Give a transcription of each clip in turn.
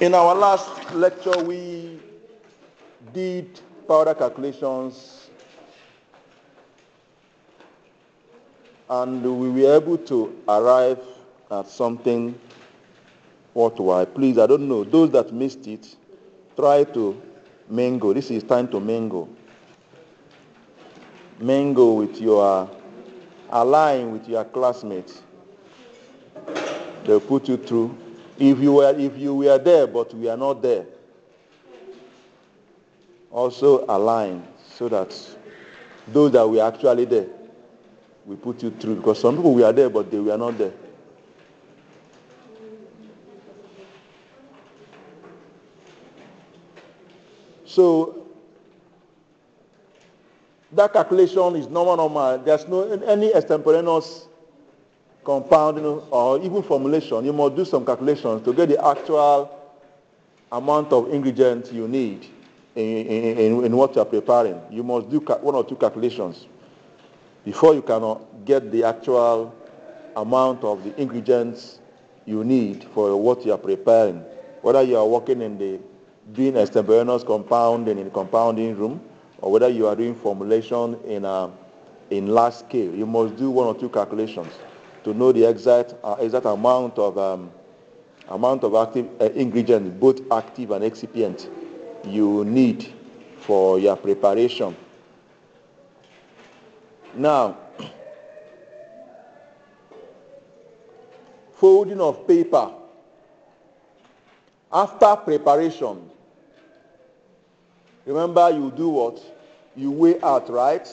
In our last lecture, we did powder calculations and we were able to arrive at something worthwhile. Please, I don't know, those that missed it, try to mingle. This is time to mingle. Mingle with align with your classmates. They'll put you through. If you were there but we are not there, also align so that those that were actually there, we put you through, because some people were there but they were not there. So that calculation is normal. There's no any extemporaneous compounding or even formulation. You must do some calculations to get the actual amount of ingredients you need in what you are preparing. You must do one or two calculations before you can get the actual amount of the ingredients you need for what you are preparing. Whether you are working doing extemporaneous compounding in the compounding room, or whether you are doing formulation in large scale, you must do one or two calculations to know the exact amount of active ingredients, both active and excipient, you need for your preparation. Now, folding of paper. After preparation, remember you do what? You weigh out, right?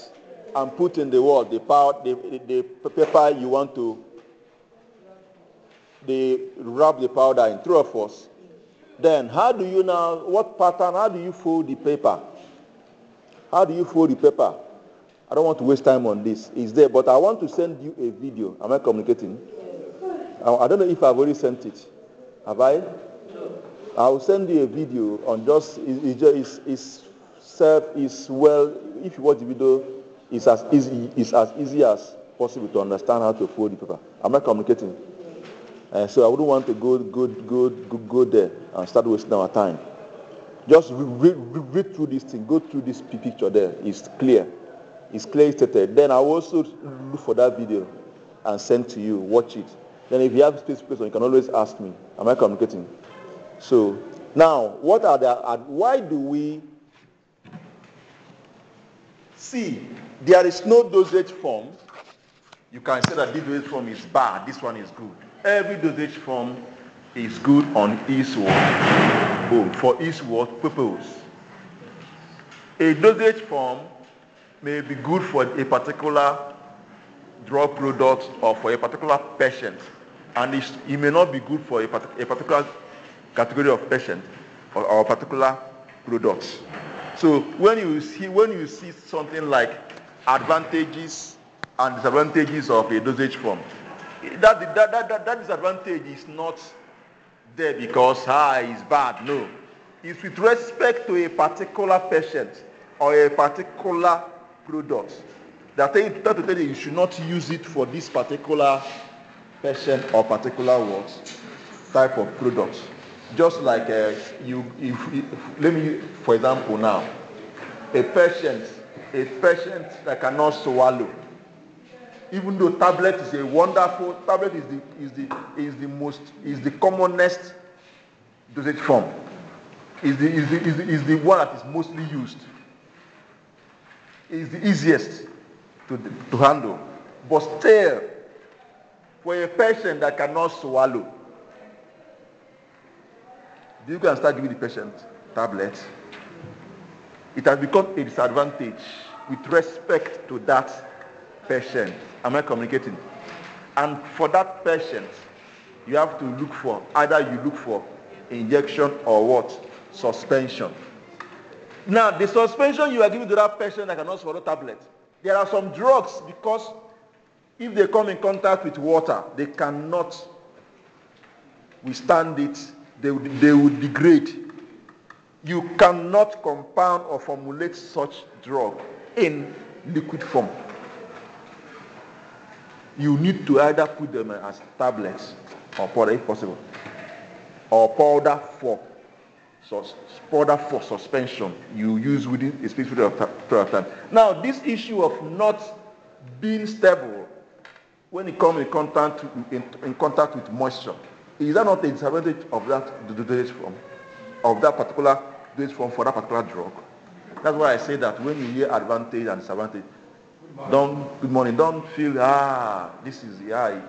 And put in the paper you want to wrap the powder in, true or false? Then how do you fold the paper? How do you fold the paper? I don't want to waste time on this. It's there, but I want to send you a video. Am I communicating? I don't know if I've already sent it. Have I? I will send you a video on if you watch the video, it's as easy as possible to understand how to fold the paper. Am I communicating? So I wouldn't want to go there and start wasting our time. Just read through this thing. Go through this picture there. It's clear. It's clearly stated. Then I will also look for that video and send to you. Watch it. Then if you have space, you can always ask me. Am I communicating? So now, why do we see there is no dosage form? You can say that this dosage form is bad, this one is good. Every dosage form is good on its own, for its purpose. A dosage form may be good for a particular drug product or for a particular patient, and it may not be good for a particular category of patient or particular products. So when you see something like advantages and disadvantages of a dosage form, that disadvantage is not there because it's bad. No, it's with respect to a particular patient or a particular product. That to tell you should not use it for this particular patient or particular type of product. Just like let me, for example, now, a patient that cannot swallow, even though tablet is a wonderful tablet, is the commonest dosage form, is the one that is mostly used, is the easiest to handle. But still, for a patient that cannot swallow, you can start giving the patient tablets. It has become a disadvantage with respect to that patient. Am I communicating? And for that patient, you have to look for injection or suspension. Now, the suspension you are giving to that patient that cannot swallow tablets, there are some drugs, because if they come in contact with water, they cannot withstand it. They would degrade. You cannot compound or formulate such drug in liquid form. You need to either put them as tablets or powder if possible. or powder for suspension you use within a specific period of time. Now, this issue of not being stable when it comes in contact with moisture, is that not a disadvantage of that dosage form, of that particular dosage form for that particular drug? That's why I say that when you hear advantage and disadvantage, good morning, don't feel this is high,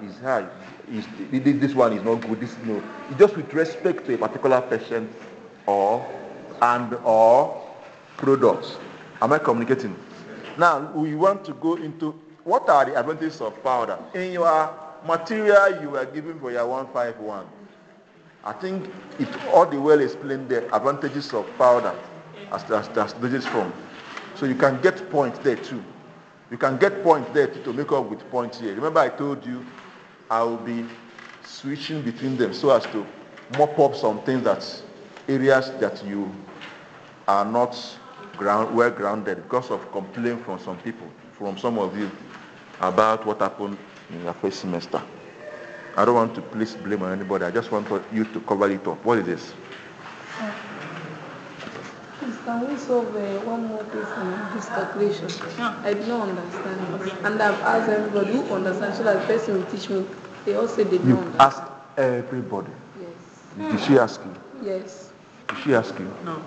this one is not good. No, it's just with respect to a particular patient or products. Am I communicating? Now we want to go into what are the advantages of powder. In your material you were given for your 151, I think it all the well explained the advantages of powder as dosage form. So you can get points there too. You can get points there too to make up with points here. Remember I told you I will be switching between them so as to mop up some things areas that you are not well grounded because of complaint from some of you about what happened in your first semester. I don't want to place blame on anybody. I just want you to cover it up. What is this? Please, can we solve one more case in this calculation? I do not understand it. And I've asked everybody who understands so that the person will teach me. They all say they don't understand. Ask everybody? Yes. Did she ask you? Yes. Did she ask you? No.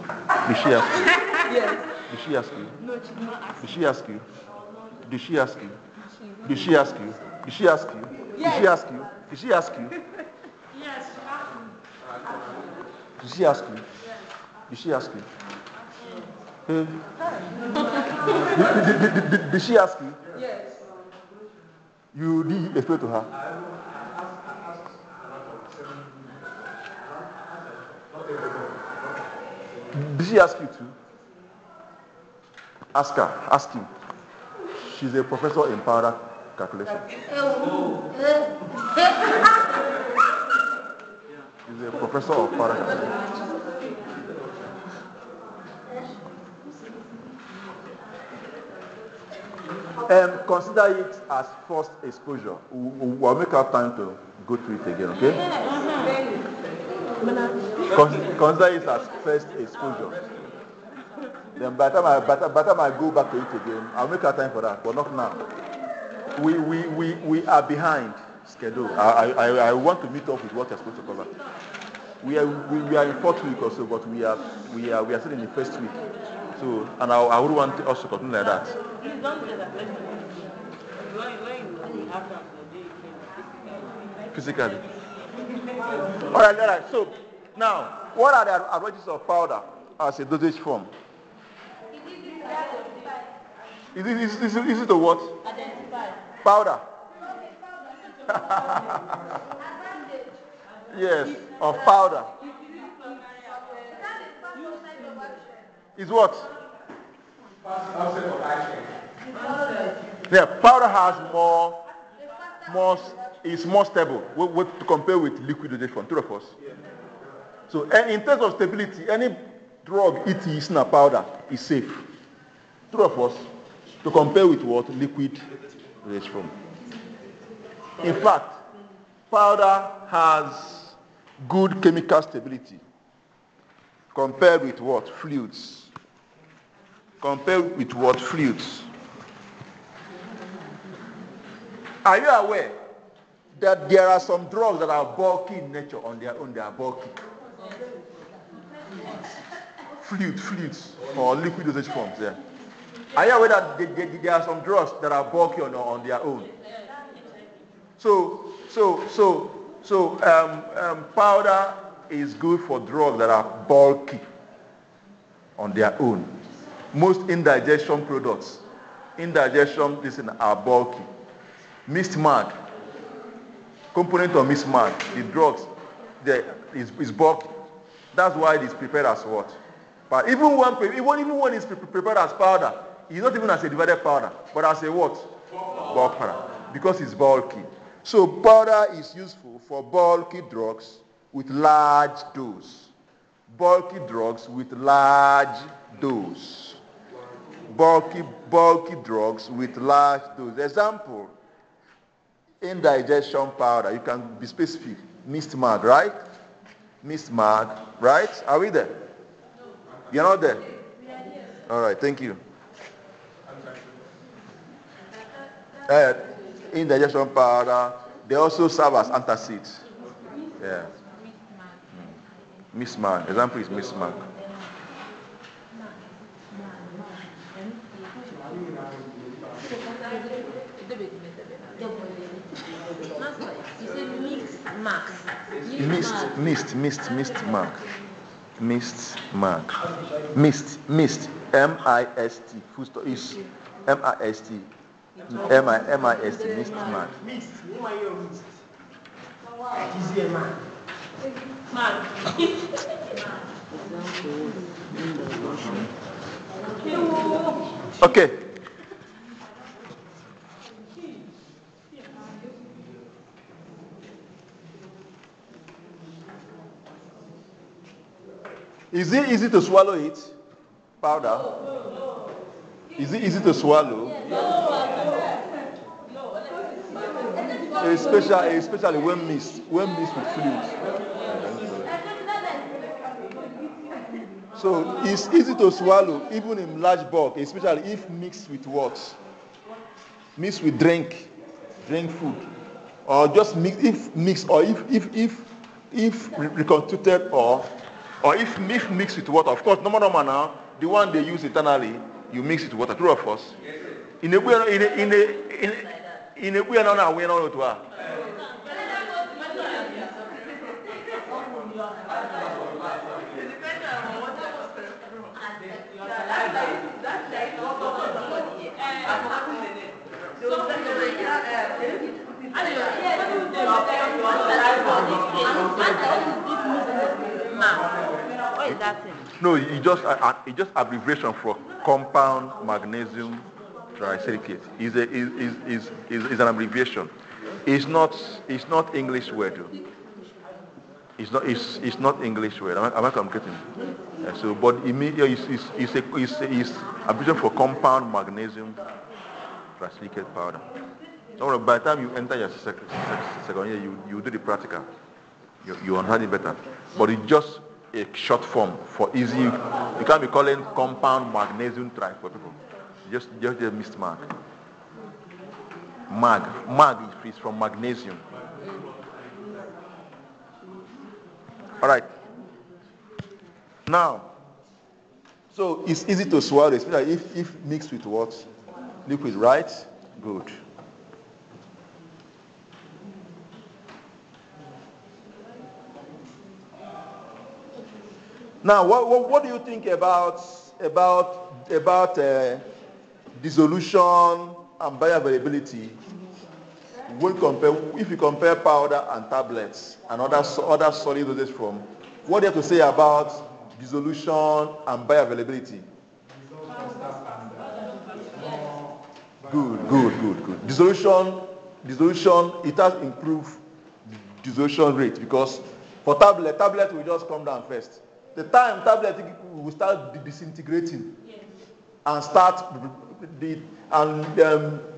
Did she ask you? Yes. Did she ask you? No, she did not ask. Did she ask you? Did she ask you? Did she ask you? Did she ask you? Did she ask you? Did she ask you? Yes, she asked me. Did she ask you? Did she ask you? Did she ask you? Yes. You did explain to her? Did she ask you too? Ask her. Ask him. She's a professor in powder calculation. She's a professor of powder calculation. Consider it as first exposure. We'll make our time to go through it again, okay? Consider it as first exposure. Then by the time I go back to it again, I'll make our time for that, but not now. We are behind schedule. I want to meet up with what you're supposed to cover. We are in fourth week or so, but we are still in the first week. So, and I would want us to continue like that. Physically. All right. So now, what are the advantages of powder as a dosage form? Is it a what? Identify. Powder. Yes, of powder. Is what? Yeah, powder has is more stable to compare with liquid dosage form. True of us. So, in terms of stability, any drug it is in a powder is safe. True of us. To compare with what? Liquid dosage form. In fact, powder has good chemical stability compared with what? Fluids. Compared with what? Fluids. Are you aware that there are some drugs that are bulky in nature on their own? They are bulky. Fluids or liquid dosage forms there. Are you aware that there are some drugs that are bulky on their own? So powder is good for drugs that are bulky on their own. Most indigestion products, are bulky. Mixed mag, component of mixed mag, the drugs, is bulky. That's why it is prepared as what? But even when it's prepared as powder, it's not even as a divided powder, but as a what? Bulk powder, because it's bulky. So powder is useful for bulky drugs with large dose. Bulky drugs with large dose. Bulky drugs with large dose. Example, indigestion powder. You can be specific. Mixed mag, right? Miss Mark, right? Are we there? You're not there? All right, thank you. Indigestion powder, they also serve as antacids. Yeah. Miss Mark, example is Miss Mark. You said mixed marks. Missed mark. Missed mark. Missed. M-I-S-T. Full stop is M-I-S-T. M-I-S-T. Missed mark. Okay. Is it easy to swallow it? Powder? Is it easy to swallow? Especially when mixed with fluid. So it's easy to swallow even in large bulk, especially if mixed with what? Mixed with drink food, or just mixed, or if reconstituted, or if mixed with water. Of course, normal now, the one they use internally, you mix it with water. True of us. In a way, no. What is that thing? No, it's just abbreviation for compound magnesium trisilicate. Is an abbreviation. It's not English word. It's not English word. Am I communicating? So, but it's abbreviation for compound magnesium trisilicate powder. So by the time you enter your second year, you do the practical. You understand it better. But it's just a short form for easy. You can't be calling compound magnesium tri for people. Just a missed mark. Mag is from magnesium. All right. Now, so it's easy to swallow, especially if mixed with what? Liquid, right? Good. Now, what do you think about dissolution and bioavailability if you compare powder and tablets and other solid dosage form? What do you have to say about dissolution and bioavailability? Good. Dissolution, it has improved dissolution rate, because for tablet will just come down first. The time tablet will start disintegrating, and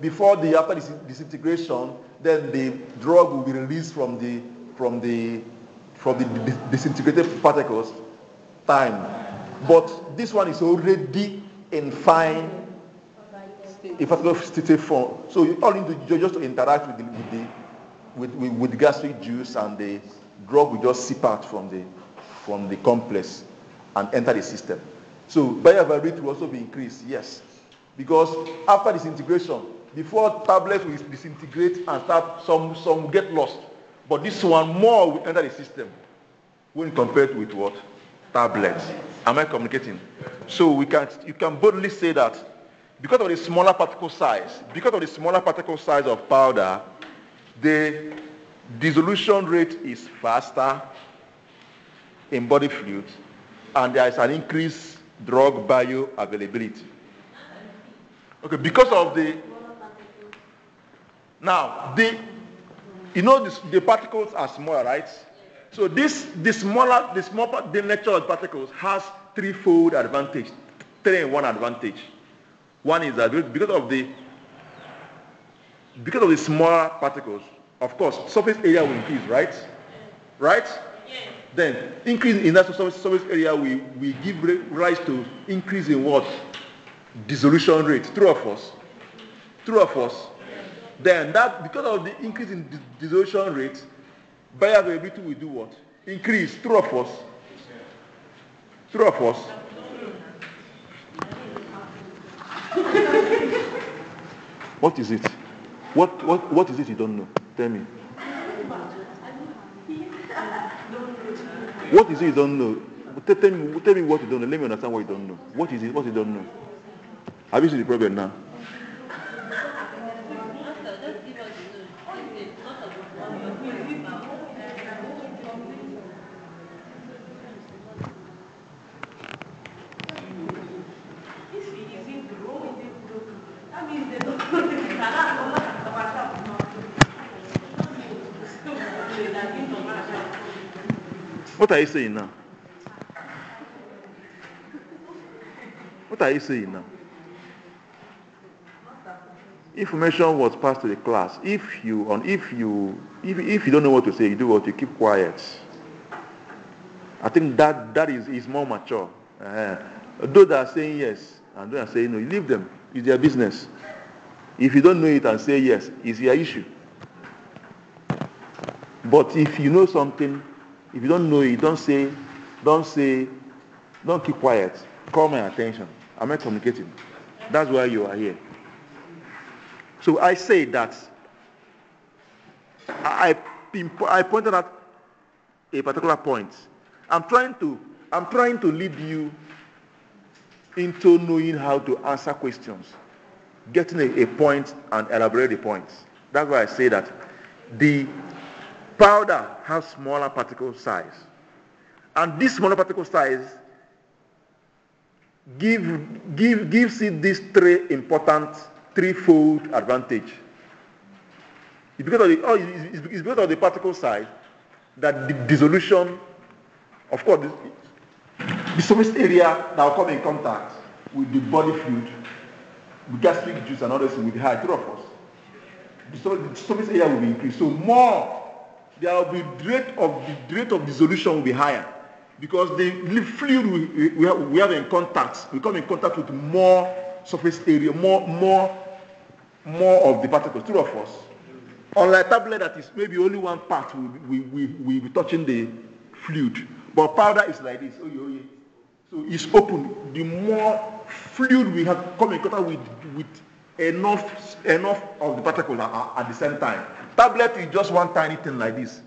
before after disintegration, then the drug will be released from the disintegrated particles. Time, but this one is already in fine, state form. So you all need to just interact with the gastric juice, and the drug will just seep out from the complex and enter the system. So bioavailability will also be increased, yes, because after disintegration, before tablets will disintegrate and start, some will get lost, but this one more will enter the system when compared with what? Tablets. Am I communicating? So you can boldly say that because of the smaller particle size of powder, the dissolution rate is faster in body fluids, and there is an increased drug bioavailability. Okay, because of the particles are smaller, right? So the nature of particles has threefold advantage, 3-in-1 advantage. One is that because of the smaller particles, of course, surface area will increase, right? Right? Then increase in that surface area we give rise to increase in what? Dissolution rate. True or false? True or false? Then that because of the increase in dissolution rate, bioavailability will do what? Increase. True or false? True or false? What is it? What is it you don't know? Tell me. What is it you don't know? Tell me what you don't know. Let me understand what you don't know. What is it? What you don't know? Have you seen the problem now? What are you saying now? What are you saying now? Information was passed to the class. If you don't know what to say, you do what? You keep quiet. I think that is more mature. Those that are saying yes and those that are saying no, you leave them. It's their business. If you don't know it and say yes, it's your issue. But if you know something, if you don't know it, don't keep quiet. Call my attention. I'm not communicating. That's why you are here. So I say that I pointed out a particular point. I'm trying to lead you into knowing how to answer questions, getting a point and elaborate the points. That's why I say that the powder has smaller particle size, and this smaller particle size gives it this threefold advantage. It's because of the particle size that the dissolution, of course, the surface area that will come in contact with the body fluid, with gastric juice and others will be high. True of us. The surface area will be increased. So there will be the rate of dissolution will be higher because the fluid we have in contact, we come in contact with more surface area, more of the particles. True of us. Unlike tablet that is maybe only one part will be touching the fluid, but powder is like this. So it's open. The more fluid we have come in contact with enough of the particles at the same time. Tablet is just one tiny thing like this.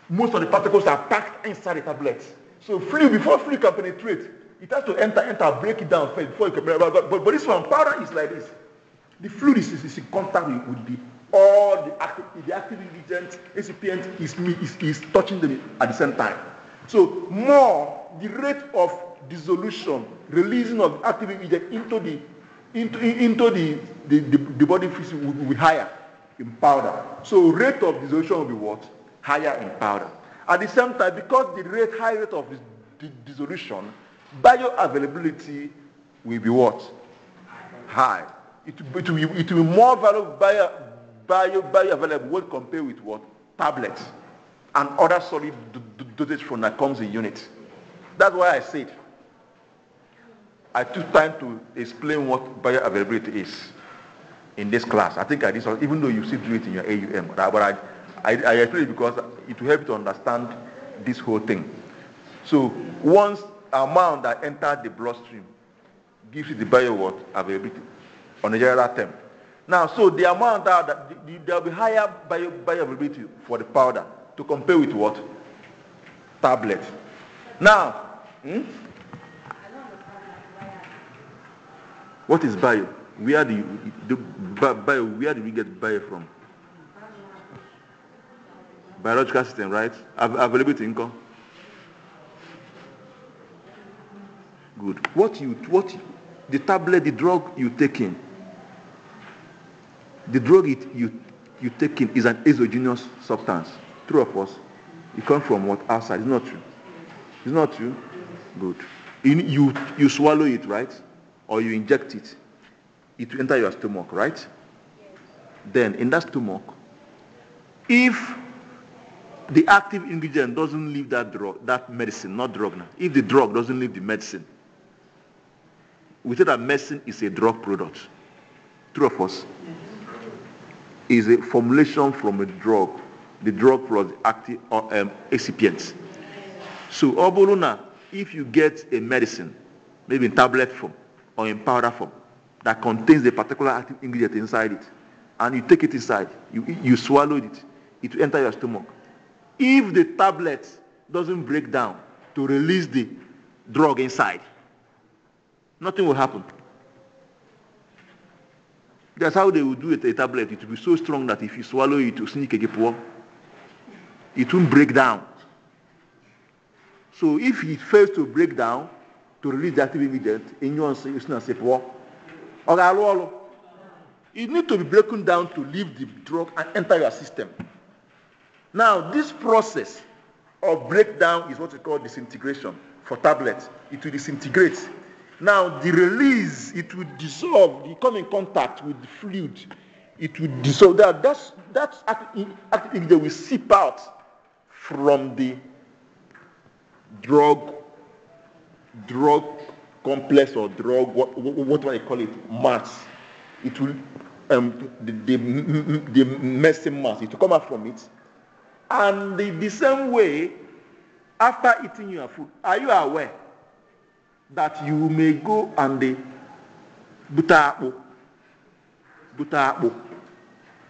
Most of the particles are packed inside the tablet. So before fluid can penetrate, it has to enter, break it down first before it can penetrate. But this one, powder is like this. The fluid is in contact with all the active ingredient, excipient is touching them at the same time. So the rate of dissolution, releasing of active ingredient into the body fluid will be higher in powder. So rate of dissolution will be what? Higher in powder. At the same time, because the high rate of dissolution, bioavailability will be what? High. It will be more valuable bioavailable when compared with what? Tablets and other solid dosage form that comes in units. That's why I said I took time to explain what bioavailability is in this class. I think I did, even though you still do it in your AUM, but I explained it because it will help you to understand this whole thing. So once amount that entered the bloodstream gives you the bioavailability on a general term. Now, so the amount that there will be higher bioavailability for the powder to compare with what? Tablet. Now, what is bio? Where do we get bio from? Biological system, right? Availability income. Good. The tablet, the drug you take in, the drug you take in is an exogenous substance. True or false? It comes from what? Outside. It's not true. It's not true? Good. You swallow it, right? Or you inject it. It will enter your stomach, right? Yes. Then in that stomach, if the active ingredient doesn't leave that drug, that medicine, not drug now. If the drug doesn't leave the medicine, we say that medicine is a drug product. True of us? Is a formulation from a drug, the drug plus the active excipients. So, Oboluna, if you get a medicine, maybe in tablet form or in powder form, that contains the particular active ingredient inside it, and you take it inside, you swallow it, it will enter your stomach. If the tablet doesn't break down to release the drug inside, nothing will happen. That's how they will do it, a tablet. It will be so strong that if you swallow it, it will sneak again. It won't break down. So if it fails to break down to release the active ingredient, it needs to be broken down to leave the drug and enter your system. Now, this process of breakdown is what we call disintegration for tablets. It will disintegrate. Now, the release, it will dissolve. You come in contact with the fluid. It will dissolve. That's active ingredient will seep out from the drug complex or drug, what do I call it, mass. It will, the medicine mass, it will come out from it. And the same way, after eating your food, are you aware that you may go and the buta akpu,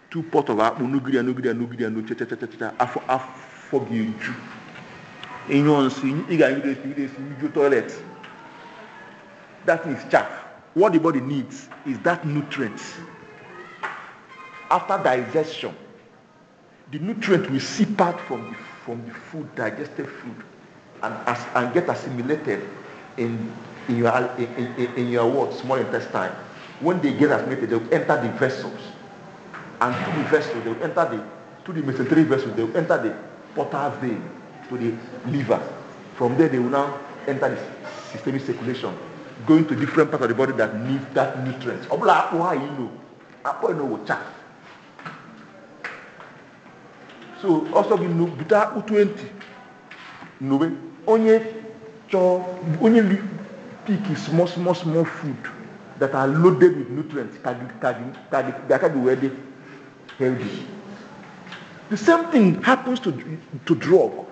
2 pots of akpu, nugria, afogiju. In your toilet. That is chaff. What the body needs is that nutrients. After digestion, the nutrient will seep out from the food, digested food, and get assimilated in your what, small intestine. When they get assimilated, they will enter the vessels, and through the vessels, they will enter through the mesenteric vessels, they will enter the portal vein to the liver. From there, they will now enter the systemic circulation, going to different parts of the body that need that nutrient. So also you know buta U20 no only pick small food that are loaded with nutrients can be ready healthy. The same thing happens to drug.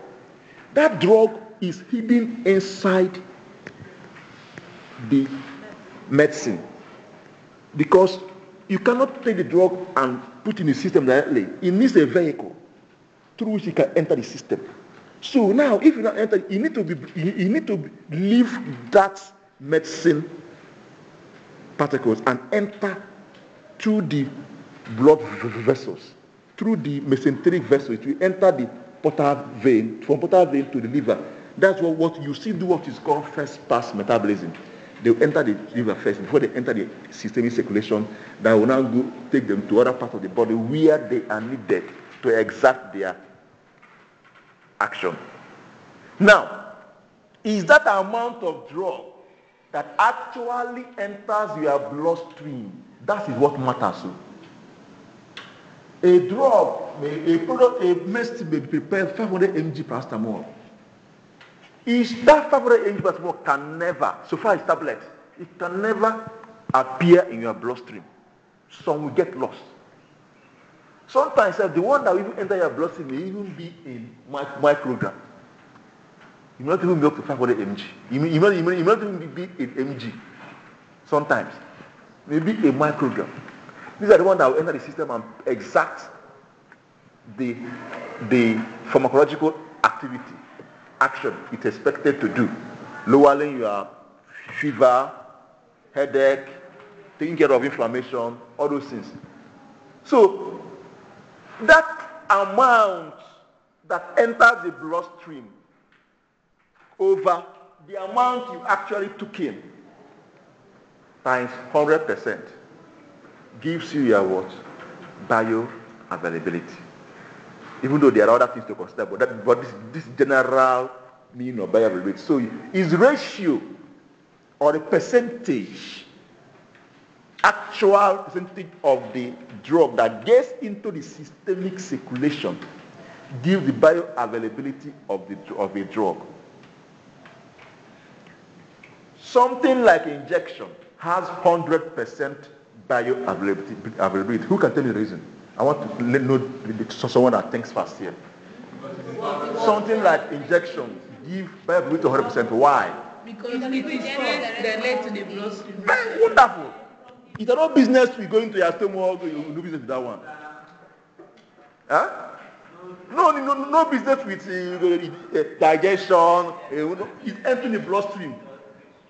That drug is hidden inside the medicine because you cannot take the drug and put in the system directly. It needs a vehicle through which it can enter the system. So now, if you not enter, you need to leave that medicine particles and enter through the blood vessels, through the mesenteric vessel. It will enter the portal vein, from portal vein to the liver. That's what you see do what is called first pass metabolism. They will enter the liver first before they enter the systemic circulation. That will now go take them to other parts of the body where they are needed to exert their action. Now, is that amount of drug that actually enters your bloodstream? That is what matters. A drug, a medicine may be prepared 500 mg paracetamol. Is that 500 mg paracetamol can never, so far as tablet, it can never appear in your bloodstream. Some will get lost. Sometimes the one that will even enter your bloodstream may even be in microgram. You may not even be up to 500 mg. You may not even be in mg. Sometimes. Maybe a microgram. These are the ones that will enter the system and exact the pharmacological activity, action it's expected to do. Lowering your fever, headache, taking care of inflammation, all those things. So, that amount that enters the bloodstream over the amount you actually took in times 100% gives you your what? Bioavailability. Even though there are other things to consider, but this general meaning of bioavailability. So is ratio or the percentage, actual percentage of the drug that gets into the systemic circulation give the bioavailability of a drug. Something like injection has 100% bioavailability. Who can tell me the reason? I want to know someone that thinks fast here. Something like injection give bioavailability 100%. Why? Because it is direct to the bloodstream. Very wonderful. It's no business we go into your stomach, you do business with that one. Huh? No business with digestion. It's emptying the bloodstream.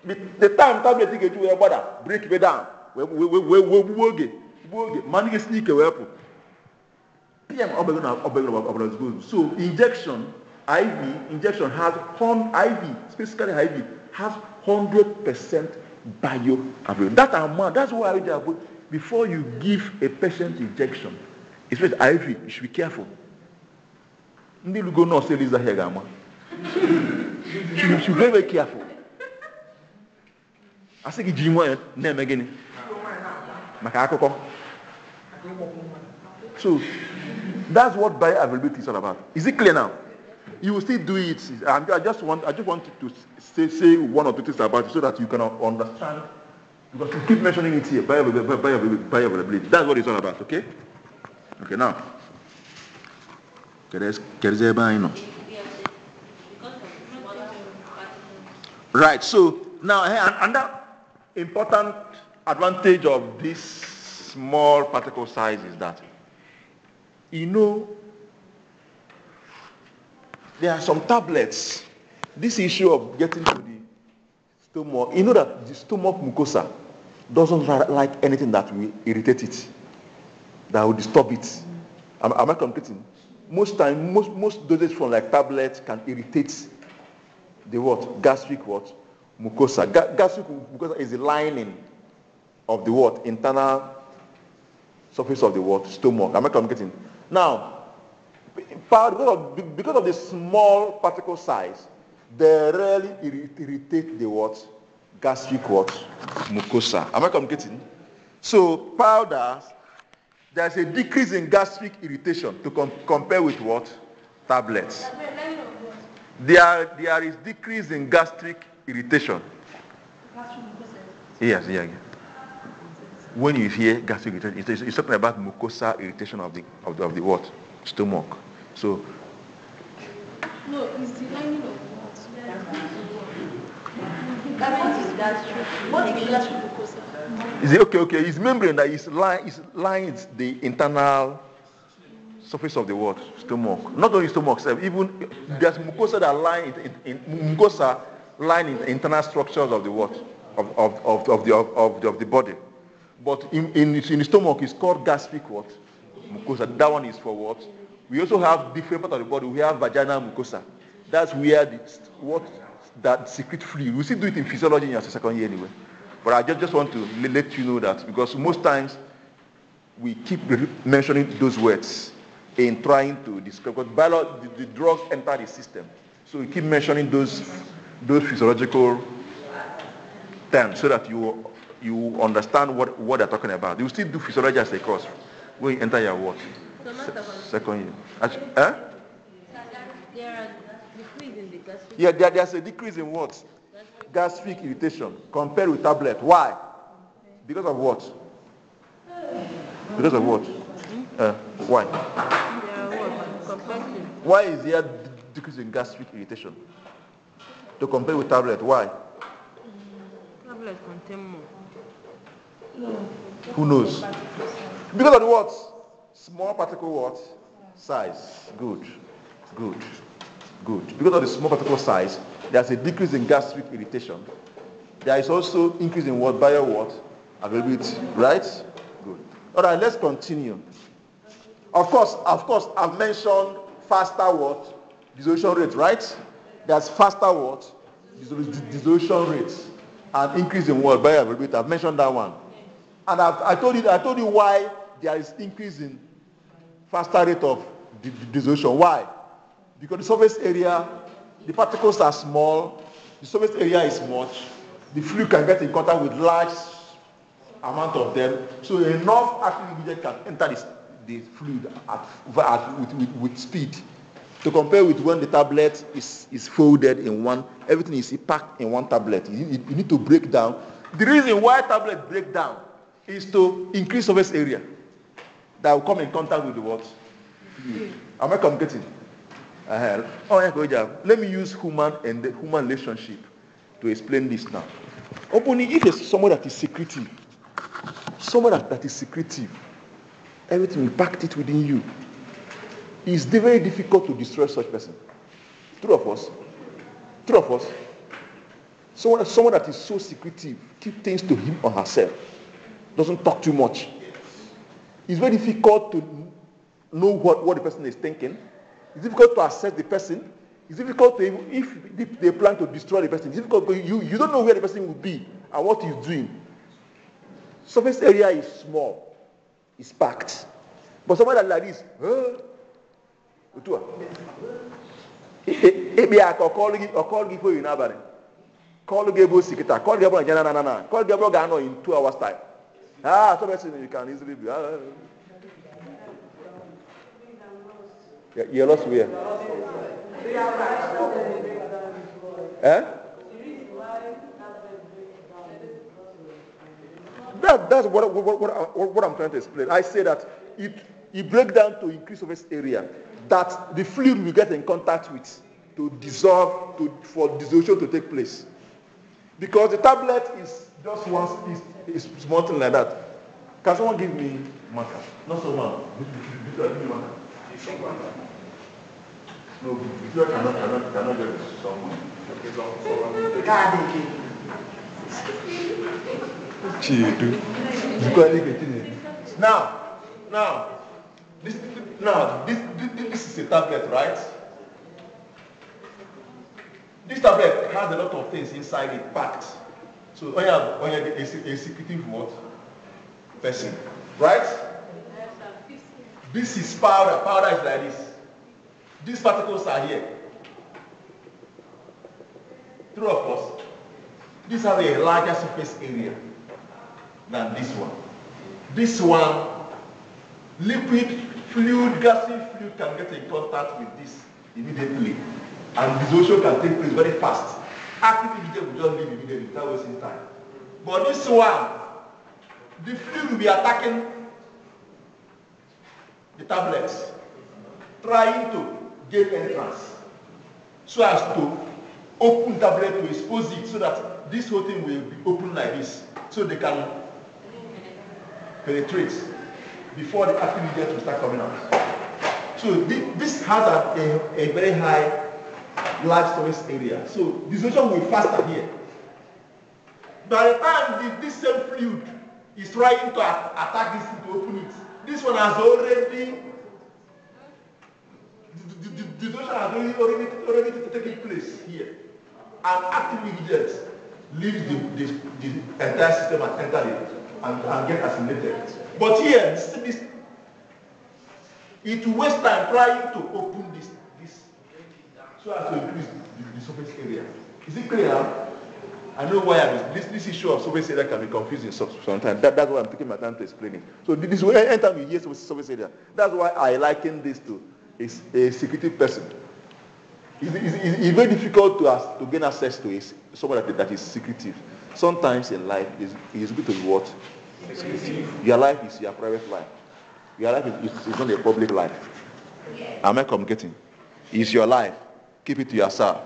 The time tablet get you your break it down. We man get sneak away. PM so injection, IV injection has IV, specifically IV has 100% bioavailability. That amount, that's why before you give a patient injection, especially IV, you should be careful. You should be very, very careful. I think it's name again. So that's what bioavailability is all about. Is it clear now? You will still do it. I just want you to say one or two things about it so that you can understand. Because you keep mentioning it here, bioavailability. That's what it's all about, okay? Okay, now. Right, so now another important advantage of this small particle size is that, there are some tablets. This issue of getting to the stomach, that the stomach mucosa doesn't like anything that will irritate it, that will disturb it. Am I completing? Most time, most dosage from like tablets can irritate the what? Gastric what? Mucosa. Gastric mucosa is the lining of the what? Internal surface of the what? Stomach. Am I communicating? Now, because of the small particle size, they rarely irritate the what? Gastric what? Mucosa. Am I communicating? So powders, there's a decrease in gastric irritation to compare with what? Tablets. There is decrease in gastric irritation. Yes, yeah. When you hear gastric irritation, it's talking about mucosa irritation of the what? Stomach. So. No, it's the lining of what? What is gastric mucosa? Is it okay? It's membrane that is lines the internal surface of the what? Stomach. Not only stomach, even there's mucosa that line mucosa line in the internal structures of the what? Of the body. But in the stomach it's called gastric what? Mucosa. That one is for what? We also have different parts of the body. We have vaginal mucosa. That's where that secret fluid. We still do it in physiology in your second year anyway. But I just want to let you know that because most times we keep mentioning those words in trying to describe, because the drugs enter the system. So we keep mentioning those physiological terms so that you understand what they're talking about. You still do physiology as a course when you enter your what? Second year. There are decrease in the gastric. Yeah, there's a decrease in what? Gastric irritation compared with tablet. Why? Because of what? Because of what? Why? Why is there decrease in gastric irritation to compare with tablet? Why? Tablet contain more. Who knows? Because of the what? Small particle what? Size. Good. Because of the small particle size, there's a decrease in gastric irritation. There is also increase in what? Bio what? Availability. Right? Good. All right, let's continue. Of course, I've mentioned faster what? Dissolution rate, right? There's faster what? Dissolution rates. And increase in what? Bioavailability. I've mentioned that one. And I told you why there is increase in faster rate of dissolution. Why? Because the surface area, the particles are small, the surface area is much, the fluid can get in contact with large amount of them, so enough active ingredient can enter the fluid with speed To compare with when the tablet is folded in one, everything is packed in one tablet. You need to break down. The reason why tablet break down is to increase surface area that will come in contact with the what? Am I communicating? Let me use human and the human relationship to explain this now. Openly, if it's someone that is secretive, everything will packed it within you. It's very difficult to destroy such person. True of us. Someone that is so secretive, keep things to him or herself, doesn't talk too much. It's very difficult to know what the person is thinking. It's difficult to assess the person. It's difficult to, if they plan to destroy the person, it's difficult because you don't know where the person will be and what he's doing. Surface area is small, it's packed. But someone that like this, call in 2 hours time. So you can easily be. You're lost where? That's what I'm trying to explain. I say that it breaks down to increase surface area that the fluid will get in contact with to dissolve, for dissolution to take place. Because the tablet is just one small thing like that. Can someone give me marker? Not someone. Give me marker. No, Victoria cannot get someone. Now, this is a tablet, right? This tablet has a lot of things inside it packed. So when you have a secretive what? Person, right? This is powder. Powder is like this. These particles are here. True of course. This has a larger surface area than this one. This one, liquid, fluid, gassy fluid can get in contact with this immediately. And dissolution can take place very fast. Active ingredient will just leave immediately without wasting time. But this one, the fluid will be attacking the tablets, trying to gain entrance, so as to open the tablet to expose it, so that this whole thing will be open like this, so they can penetrate before the active ingredient will start coming out. So this has a very high large surface area. So dissolution will be faster here. By the time this same fluid is trying to attack this to open it, this one has already, the dissolution has already taken place here. And active ingredients leave the entire system and enter it and get assimilated. But here, it will waste time trying to open this so as to increase the surface area. Is it clear now? I know why this issue of surface area can be confusing sometimes. That's why I'm taking my time to explain it. So this way, anytime you hear surface area, that's why I liken this to a secretive person. It's very difficult to gain access to someone that is secretive. Sometimes in life, it's good to be what? Secretive. Your life is your private life. Your life is not a public life. Am I communicating? It's your life. Keep it to yourself.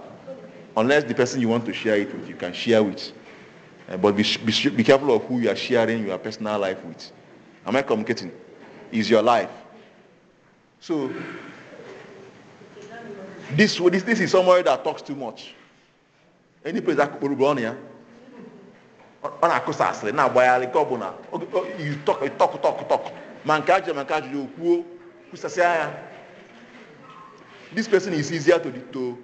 Unless the person you want to share it with, you can share with. But be careful of who you are sharing your personal life with. Am I communicating? It's your life. So, this is somebody that talks too much. Any place that could be on here, you talk. This person is easier to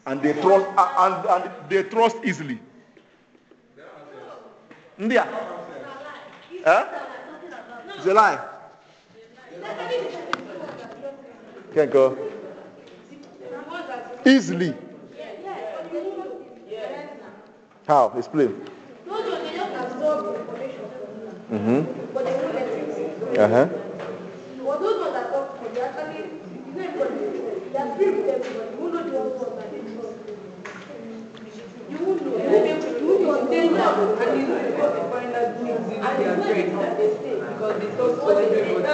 and they trust and they trust easily. India. It's a lie. Can't go. Easily. How? Explain. Mm-hmm. But they won't let it. Uh-huh. But those ones that talk agree with everybody. You know the ones that they trust. You won't know. You won't know. And you know because they find out who is using their brain because they talk to everybody.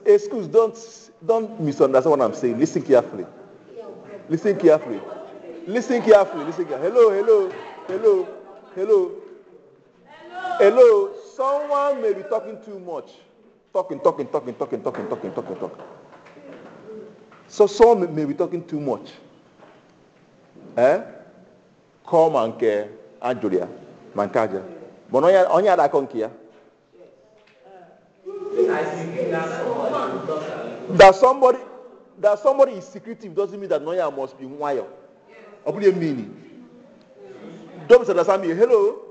Excuse, don't misunderstand what I'm saying. Listen carefully. Listen carefully. Listen carefully. Listen carefully. Hello. Someone may be talking too much. Talking. So someone may be talking too much. Come and care, Anjulia, Mankaja. But only other conkia. That somebody is secretive doesn't mean that Noya must be wild. Or put a meaning. Don't misunderstand me. Hello.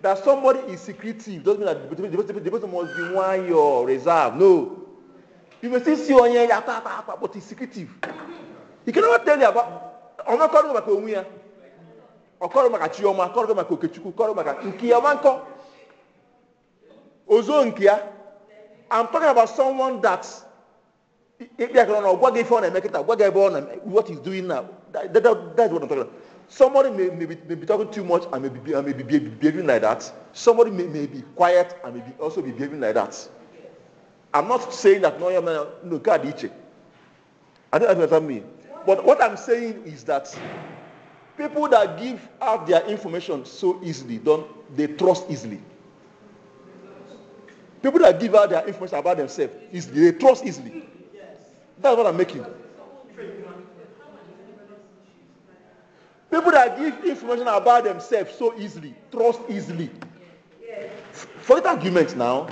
That somebody is secretive doesn't mean that the person must be wild or reserved. No. You may still see on here, but he's secretive. He cannot tell you about. I'm not calling about Omia. Or calling about Chioma, calling about Kokechuku, calling about Nkia Manko. Ozo Nkia. I'm talking about someone that's what he's doing now. That's what I'm talking about. Somebody may be talking too much and may be behaving like that. Somebody may be quiet and may also be behaving like that. I'm not saying that no God iche. I don't understand me. But what I'm saying is that people that give out their information so easily, they trust easily. People that give out their information about themselves easily, they trust easily. That's what I'm making. People that give information about themselves so easily, trust easily. Forget arguments now.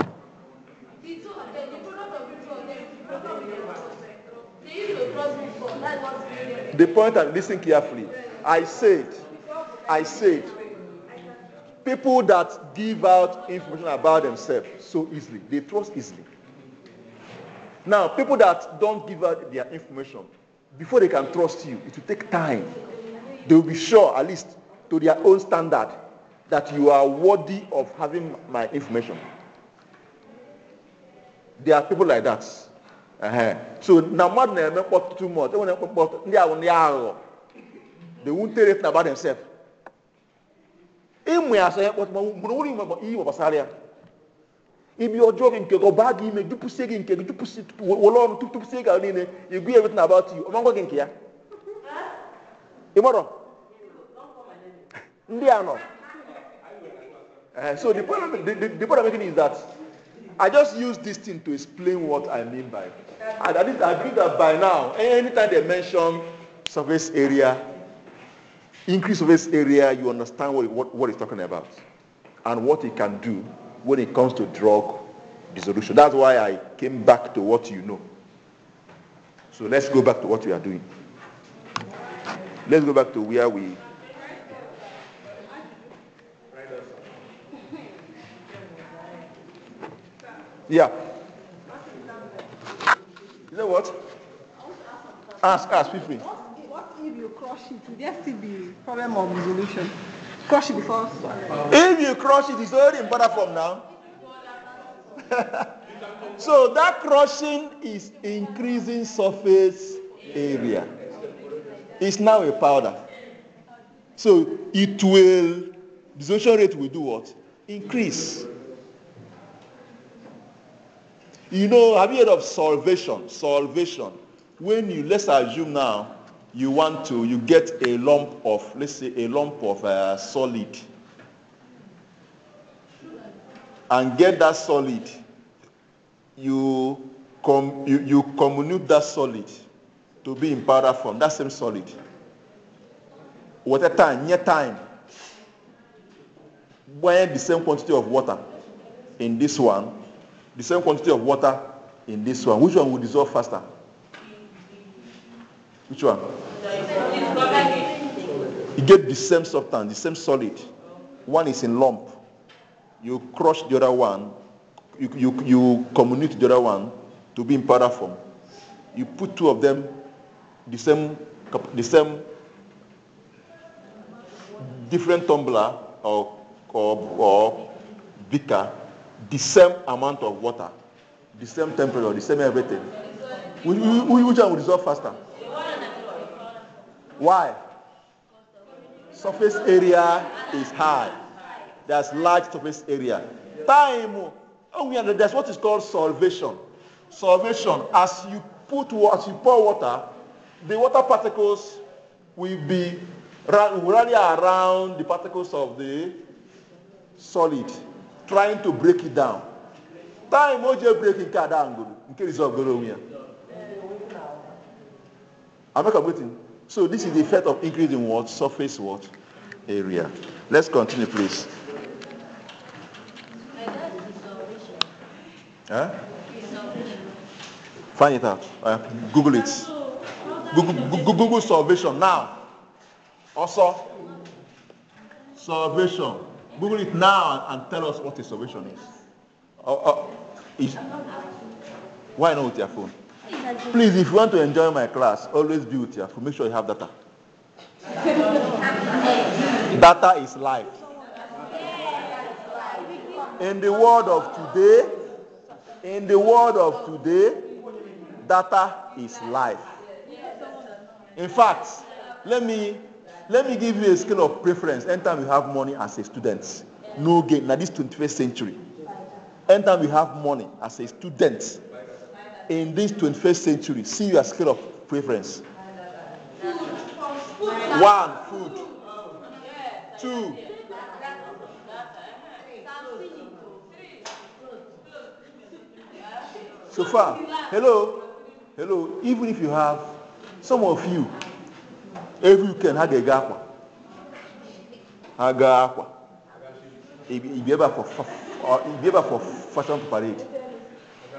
The point, and listen carefully. I said, people that give out information about themselves so easily, they trust easily. Now, people that don't give out their information, before they can trust you, it will take time. They will be sure, at least to their own standard, that you are worthy of having my information. There are people like that. So now more than too much. They won't tell anything about themselves. If you're joking, go back in, you put everything about you. I'm going here. So the point I'm making is that I just use this thing to explain what I mean by. I believe that by now, anytime they mention surface area, increase surface area, you understand what it's talking about and what it can do when it comes to drug dissolution. That's why I came back to what you know. So let's go back to what we are doing. Let's go back to where we. Yeah. You know what? Ask, feel free. What if you crush it? Will there still be problem of dissolution? Crush it before. If you crush it, it's already in powder form now. So that crushing is increasing surface area. It's now a powder. So dissolution rate will do what? Increase. You know, have you heard of solvation? Solvation. When let's assume now, you get a lump of, let's say a lump of solid. And get that solid, you comminute that solid to be in powder form, that same solid. Water time, near time, when the same quantity of water in this one, the same quantity of water in this one, which one will dissolve faster? Which one? You get the same substance, the same solid. One is in lump. You crush the other one. You comminute the other one to be in powder form. You put two of them, the same different tumbler or beaker, the same amount of water. The same temperature, the same everything. Which one will dissolve faster? Why? Surface area is high. There's large surface area. Time. There's what is called solvation. Solvation. As you pour water, the water particles will be rally around the particles of the solid, trying to break it down. Time oje breaking card down, nke resolve go here. I'm not waiting. So this is the effect of increasing what? Surface what? Area. Let's continue, please. Huh? Find it out. Google it. Google solvation now. Also, solvation. Google it now and tell us what a solvation is. Why not with your phone? Please, if you want to enjoy my class, always be with your phone. Make sure you have data. Data is life. In the world of today, data is life. In fact, let me give you a scale of preference. Anytime you have money as a student, no gain. Now this 21st century. Anytime you have money as a student in this 21st century, see your scale of preference. 1, food. 2, so far. Hello. Even if you have, some of you, every weekend have a gapa. If you ever for fashion parade.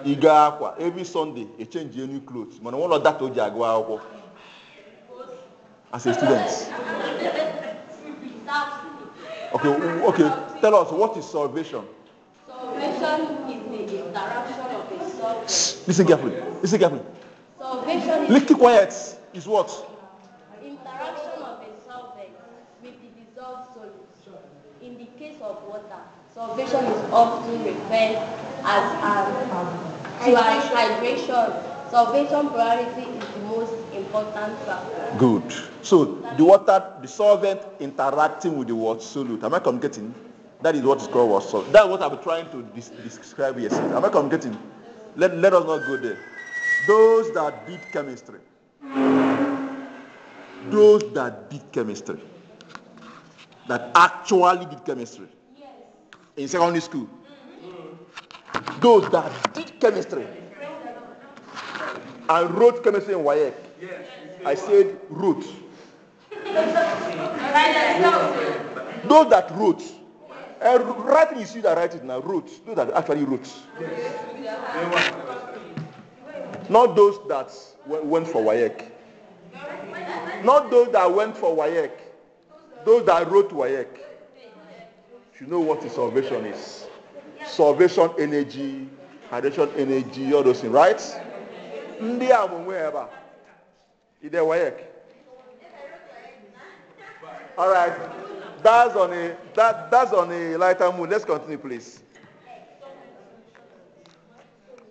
Every Sunday, you change your new clothes. Man, one of that told you as a student. Okay. Tell us, what is salvation? Salvation is the interaction of a solvent. Listen carefully. Salvation is Little quiet is what? interaction of a solvent with the dissolved solute. In the case of water, salvation is often referred to as hydration. Salvation priority is the most important factor. Good. So the solvent interacting with the water solute. Am I communicating? That is what is called water solvent. That's what I'm trying to describe here. Am I communicating? Let us not go there. Those that did chemistry, that actually did chemistry in secondary school, those that did chemistry and wrote chemistry in WAEC. I said wrote. Those that wrote, writing is you that write it now, wrote. Those that actually wrote. Not those that went for WAEC. Not those that went for WAEC. Those that wrote WAEC. You know what the salvation is. Salvation energy, hydration energy, all those things, right? Ndị a bụ wherever. Ide WAEC. All right. That's on a lighter mood. Let's continue, please.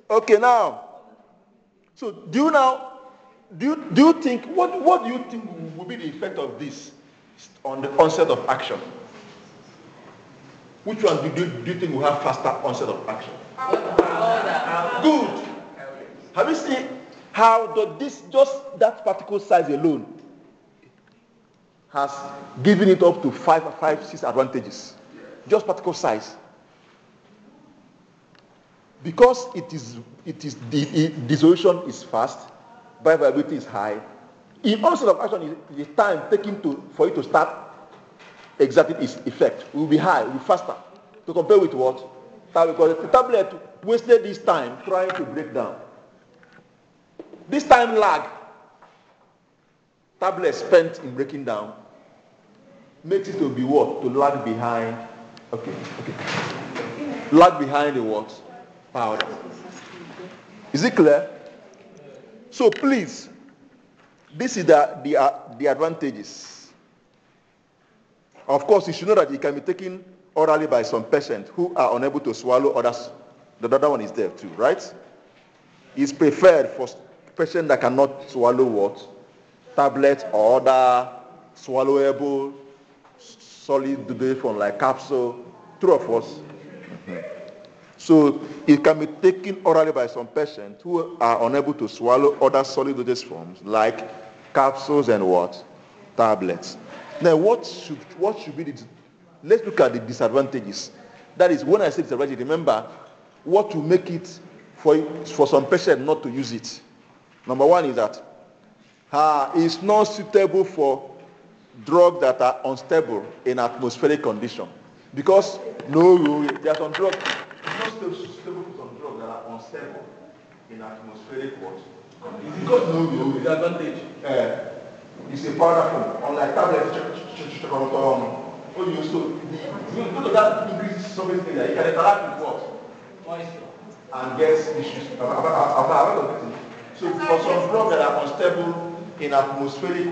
Okay, now. So do you think what do you think will be the effect of this on the onset of action? Which one do you think will have faster onset of action? Good. Have you seen how just that particle size alone has given it up to 5, 6 advantages? Just particle size. Because the dissolution is fast, bioavailability is high. In onset of action, the time taken for it to start exerting its effect will be high, will be faster. To compare with what? Because the tablet wasted this time trying to break down. This time lag, tablet spent in breaking down, makes it to be what? To lag behind. Okay. Lag behind the what? Powder. Is it clear? So please, this is the advantages. Of course, you should know that it can be taken orally by some patients who are unable to swallow others. The other one is there too, right? It's preferred for patients that cannot swallow what? Tablet or other swallowable solid dosage form like capsule. True of us. So it can be taken orally by some patients who are unable to swallow other solid dosage forms like capsules and what? Tablets. Now what should be the, let's look at the disadvantages. That is, when I say disadvantage, remember what will make it for some patients not to use it. Number one is that it's not suitable for drugs that are unstable in atmospheric condition. Because there are some drugs, it's not suitable for some drugs that are unstable in atmospheric condition. Because the advantage is a powder form, unlike tablets. So you go to that increased surface area, you can interact with what? Moisture. And get issues. So for some drugs that are unstable in atmospheric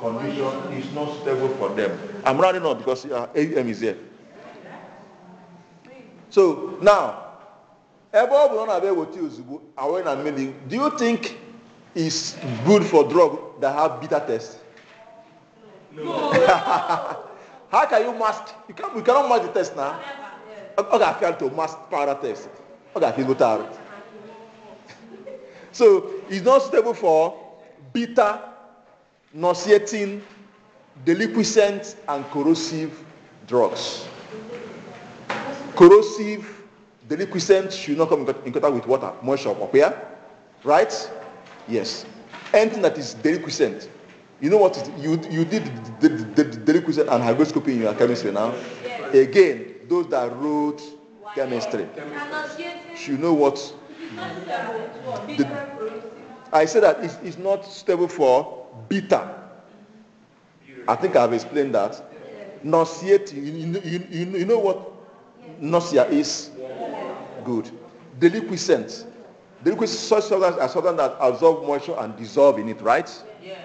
condition, it's not suitable for them. I'm running on because AUM is here. So now, do you think it's good for drugs that have beta test? No. How can you mask? We cannot mask the test now. Okay, I failed to mask powder test. Okay, I feel good. So it's not suitable for beta, nauseating, deliquescent, and corrosive drugs. Corrosive, deliquescent should not come in contact with water, moisture, up here, right? Yes. Anything that is deliquescent. You know what? You did the deliquescent and hygroscopy in your chemistry now. Yes. Again, those that wrote chemistry should know what. I said that it's not stable for beta. I think I've explained that. Nauseating. You know what nausea is? Good. Deliquescent. Deliquescent substances are substances that absorb moisture and dissolve in it, right? Yeah.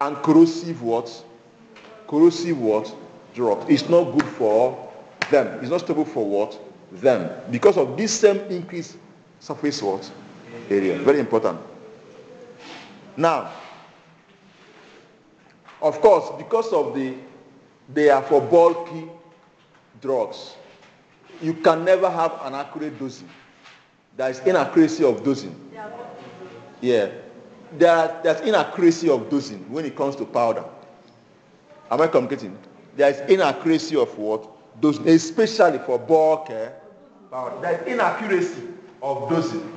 And corrosive what? Corrosive what? Drugs. It's not good for them. It's not stable for what? Them. Because of this same increased surface what? Area. Very important. Now, of course, because of they are for bulky drugs, you can never have an accurate dosing. There is inaccuracy of dosing. Yeah. There's inaccuracy of dosing when it comes to powder. Am I communicating? There is inaccuracy of what? Dosing, especially for bulk powder. There is inaccuracy of dosing,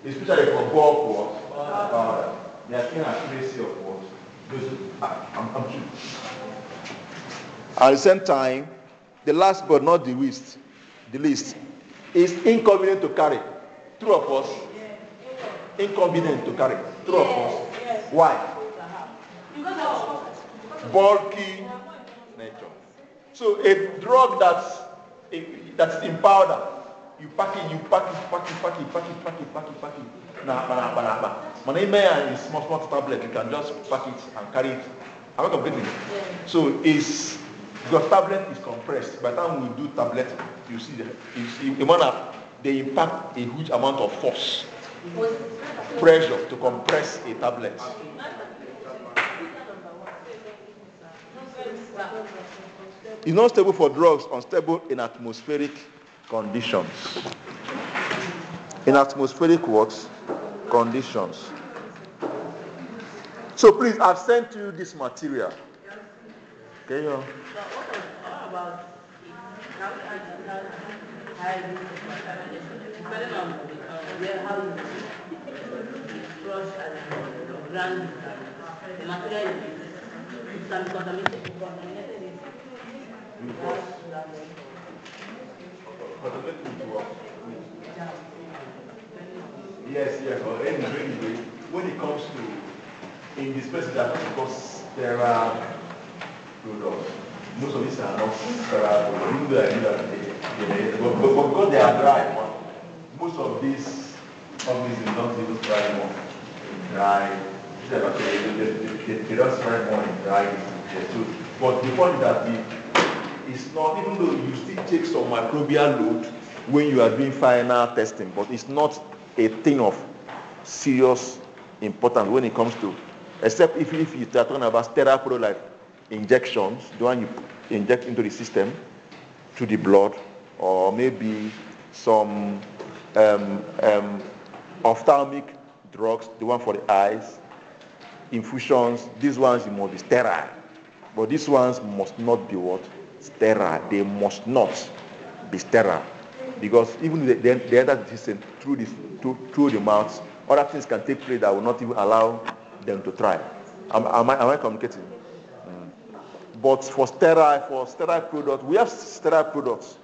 especially for bulk what? Powder. There is inaccuracy of what? Dosing. I'm sure. At the same time, the last but not the least is inconvenient to carry. True of us? Inconvenient to carry. True of us? Why? Bulky nature. So a drug that's in powder, you pack it. When in small tablet, you can just pack it and carry it. Am I completing? So because tablet is compressed. By the time we do tablet, you see they impact a huge amount of force, pressure to compress a tablet. It's not stable for drugs, unstable in atmospheric conditions. In atmospheric what? Conditions. So please, I've sent you this material. Okay, what about Yes. But anyway, when it comes to indispensable, because there are products, most of these are not sterile. Even though I knew that but because they are dry, most of these organisms don't even thrive more in dry. They don't thrive more in dry. But the point is that it's not, even though you still take some microbial load when you are doing final testing, but it's not a thing of serious importance when it comes to, except if you are talking about sterile product like injections, the one you inject into the system through the blood, or maybe some ophthalmic drugs, the one for the eyes, infusions, these ones you must be sterile. But these ones must not be what? Sterile. They must not be sterile. Because even if they enter the system through the mouth, other things can take place that will not even allow them to thrive. Am I communicating? But for sterile products, we have sterile products.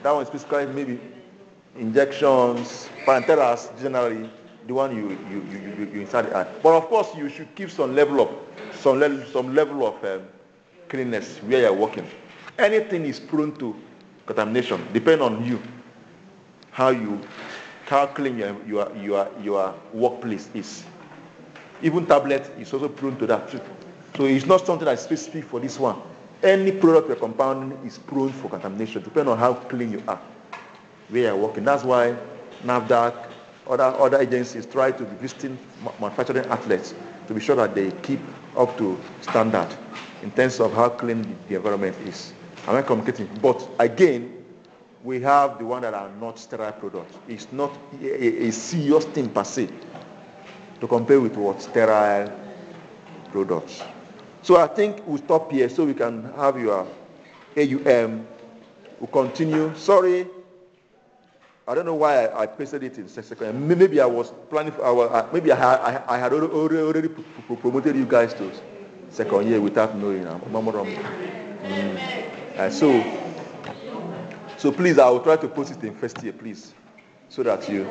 That one is specifically maybe injections, parenterals, generally the one you insert the eye. But of course, you should keep some level of cleanness where you're working. Anything is prone to contamination, depending on you, how clean your workplace is. Even tablet is also prone to that too. So it's not something that's specific for this one. Any product you're compounding is prone for contamination, depending on how clean you are, where you're working. That's why NAFDAC, other agencies try to be visiting manufacturing outlets to be sure that they keep up to standard in terms of how clean the environment is. Am I communicating? But again, we have the one that are not sterile products. It's not a serious thing per se to compare with what sterile products. So I think we'll stop here so we can have your AUM. We'll continue. Sorry, I don't know why I pasted it in second. Maybe I was planning for maybe I had already promoted you guys to second year without knowing. So please, I will try to post it in first year, please, so that you.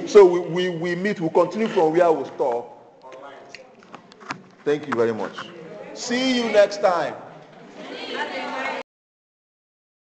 So we meet. We'll continue from where we stop. Thank you very much. See you next time.